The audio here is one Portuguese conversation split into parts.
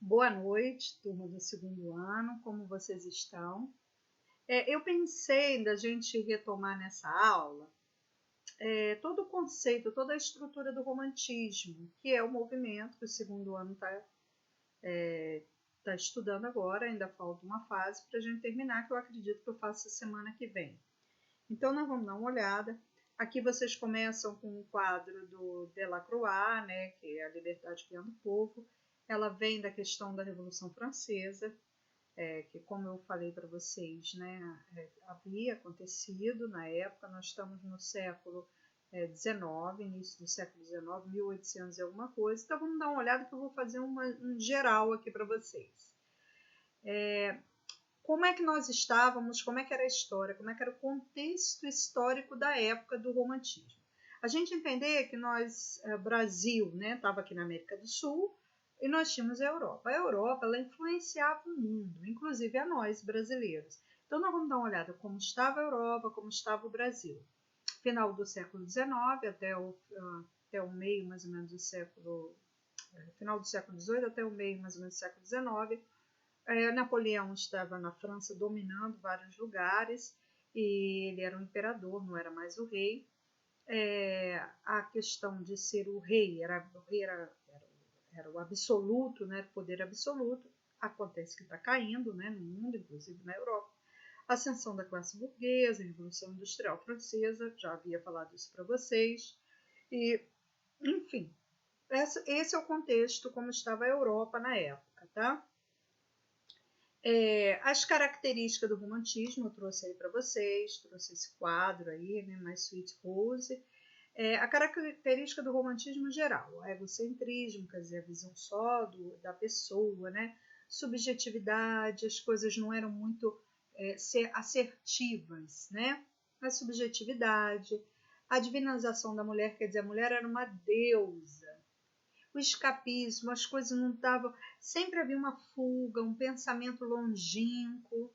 Boa noite, turma do segundo ano, como vocês estão? Eu pensei da gente retomar nessa aula todo o conceito, toda a estrutura do romantismo, que é o movimento que o segundo ano tá estudando agora, ainda falta uma fase para a gente terminar, que eu acredito que eu faço semana que vem. Então, nós vamos dar uma olhada. Aqui vocês começam com o quadro do Delacroix, né, que é a Liberdade Criando o Povo. Ela vem da questão da Revolução Francesa, que, como eu falei para vocês, né, havia acontecido na época. Nós estamos no século XIX, início do século XIX, 1800 e alguma coisa. Então, vamos dar uma olhada que eu vou fazer um geral aqui para vocês. Como é que nós estávamos, como é que era a história, como é que era o contexto histórico da época do romantismo. A gente entender que nós, Brasil, né, estava aqui na América do Sul, e nós tínhamos a Europa. A Europa, ela influenciava o mundo, inclusive a nós, brasileiros. Então, nós vamos dar uma olhada como estava a Europa, como estava o Brasil. Final do século XIX até o meio, mais ou menos, do século... Final do século XVIII até o meio, mais ou menos, do século XIX. Napoleão estava na França dominando vários lugares e ele era um imperador, não era mais o rei. A questão de ser o rei era o absoluto, né, o poder absoluto. Acontece que está caindo, né, no mundo, inclusive na Europa. Ascensão da classe burguesa, Revolução Industrial Francesa, já havia falado isso para vocês. E, enfim, esse é o contexto como estava a Europa na época, tá? As características do romantismo eu trouxe aí para vocês, trouxe esse quadro aí, né, My Sweet Rose. A característica do romantismo geral, o egocentrismo, quer dizer, a visão só da pessoa, né? Subjetividade, as coisas não eram muito assertivas, né? A subjetividade, a divinização da mulher, quer dizer, a mulher era uma deusa. O escapismo, as coisas não estavam... Sempre havia uma fuga, um pensamento longínquo,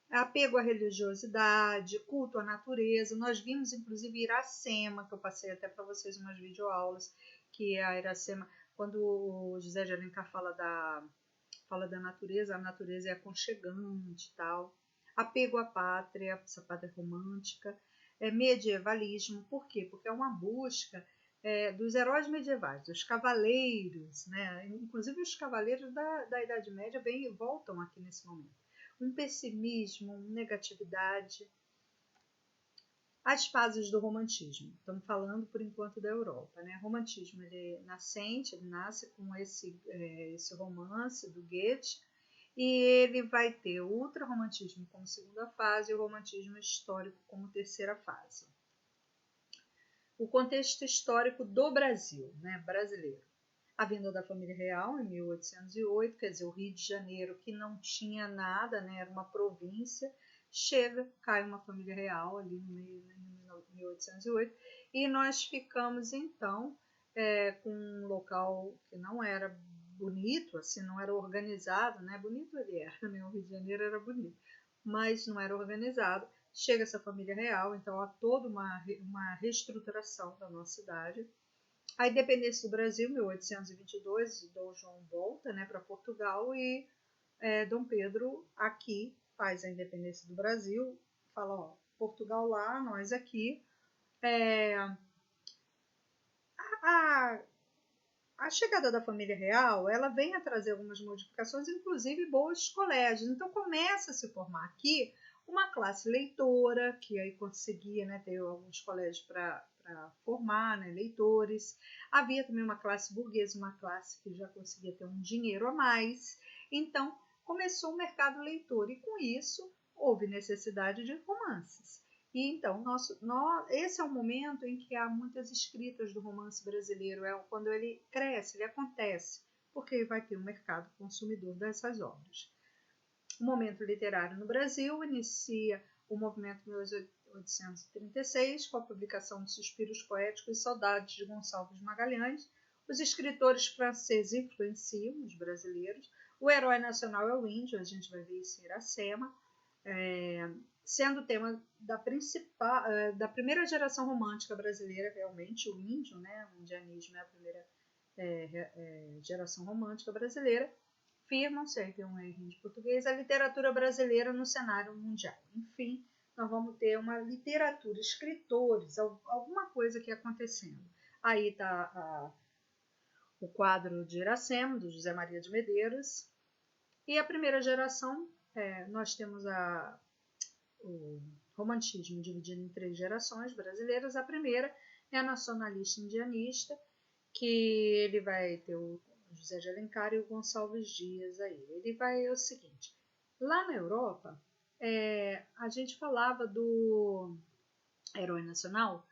apego à religiosidade, culto à natureza. Nós vimos, inclusive, Iracema, que eu passei até para vocês umas videoaulas, que é a Iracema, quando o José de Alencar fala da natureza, a natureza é aconchegante e tal. Apego à pátria, essa pátria romântica. Medievalismo, por quê? Porque é uma busca dos heróis medievais, dos cavaleiros, né? Inclusive os cavaleiros da Idade Média voltam aqui nesse momento. Um pessimismo, uma negatividade. As fases do romantismo. Estamos falando, por enquanto, da Europa. Né? O romantismo ele é nascente, ele nasce com esse romance do Goethe, e ele vai ter o ultrarromantismo como segunda fase e o romantismo histórico como terceira fase. O contexto histórico do Brasil, né, brasileiro. A vinda da família real em 1808, quer dizer, o Rio de Janeiro, que não tinha nada, né, era uma província, cai uma família real ali no meio, né, em 1808, e nós ficamos, então, com um local que não era bonito, assim, não era organizado, né, bonito ele era, né, o Rio de Janeiro era bonito, mas não era organizado. Chega essa família real, então há toda uma reestruturação da nossa cidade. A independência do Brasil, 1822, Dom João volta, né, para Portugal e Dom Pedro aqui faz a independência do Brasil, fala, ó, Portugal lá, nós aqui. A chegada da família real, ela vem a trazer algumas modificações, inclusive bons colégios. Então começa a se formar aqui uma classe leitora, que aí conseguia, né, ter alguns colégios para formar, né, leitores. Havia também uma classe burguesa, uma classe que já conseguia ter um dinheiro a mais. Então começou o mercado leitor e com isso houve necessidade de romances. E então, esse é o momento em que há muitas escritas do romance brasileiro, quando ele cresce, ele acontece, porque vai ter um mercado consumidor dessas obras. O momento literário no Brasil inicia o movimento de 1836, com a publicação de Suspiros Poéticos e Saudades de Gonçalves Magalhães. Os escritores franceses influenciam os brasileiros. O herói nacional é o índio, a gente vai ver isso em Iracema. Sendo o tema da primeira geração romântica brasileira, realmente, o índio, né? O indianismo é a primeira geração romântica brasileira. afirmam-se, aí tem um erro de português, a literatura brasileira no cenário mundial. Enfim, nós vamos ter uma literatura, escritores, alguma coisa aqui acontecendo. Aí está o quadro de Iracema, do José Maria de Medeiros, e a primeira geração, nós temos o romantismo dividido em 3 gerações brasileiras. A primeira é a nacionalista indianista, que ele vai ter o José de Alencar e o Gonçalves Dias aí. Ele vai o seguinte, lá na Europa, a gente falava do herói nacional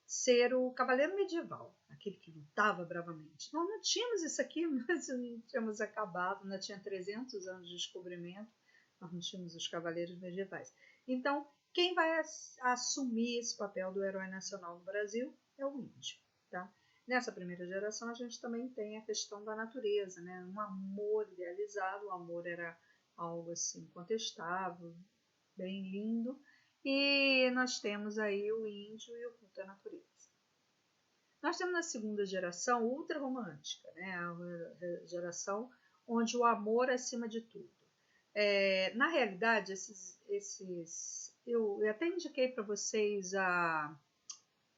ser o cavaleiro medieval, aquele que lutava bravamente. Nós não tínhamos isso aqui, nós não tínhamos acabado, ainda tinha 300 anos de descobrimento, nós não tínhamos os cavaleiros medievais. Então, quem vai assumir esse papel do herói nacional no Brasil é o índio, tá? Nessa primeira geração, a gente também tem a questão da natureza, né? Um amor idealizado, o amor era algo assim incontestável, bem lindo, e nós temos aí o índio e o culto à natureza. Nós temos na segunda geração ultra romântica, né? A geração onde o amor é acima de tudo. Na realidade, eu até indiquei para vocês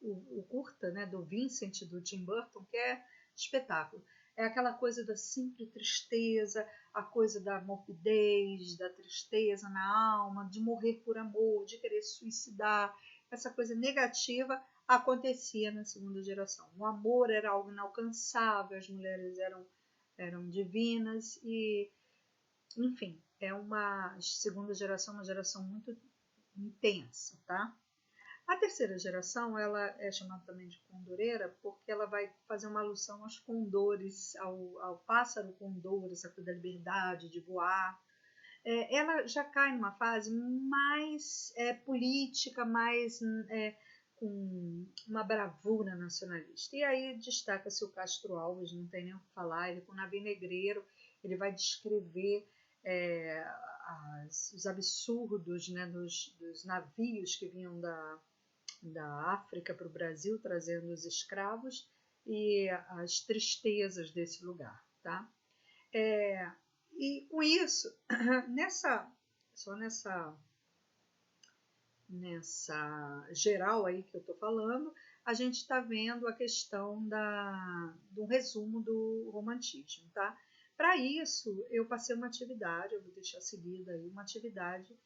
o curta, né, do Vincent, do Tim Burton, que é espetáculo. É aquela coisa da simples tristeza, a coisa da morbidez, da tristeza na alma, de morrer por amor, de querer suicidar. Essa coisa negativa acontecia na segunda geração. O amor era algo inalcançável, as mulheres eram divinas e, enfim, é uma segunda geração, uma geração muito intensa, tá? A terceira geração, ela é chamada também de condoreira, porque ela vai fazer uma alusão aos condores, ao pássaro condor, essa coisa da liberdade, de voar. Ela já cai numa fase mais política, mais com uma bravura nacionalista. E aí destaca-se o Castro Alves, não tem nem o que falar, ele com o navio negreiro, ele vai descrever os absurdos, né, dos navios que vinham da África para o Brasil, trazendo os escravos e as tristezas desse lugar, tá? E com isso, nessa geral aí que eu estou falando, a gente está vendo a questão do resumo do romantismo, tá? Para isso, eu passei uma atividade, eu vou deixar seguida aí uma atividade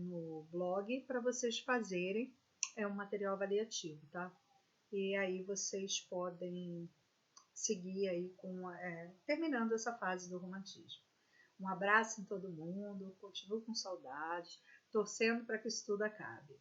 no blog para vocês fazerem, um material avaliativo, tá? E aí vocês podem seguir aí terminando essa fase do romantismo. Um abraço em todo mundo, continuo com saudade, torcendo para que isso tudo acabe.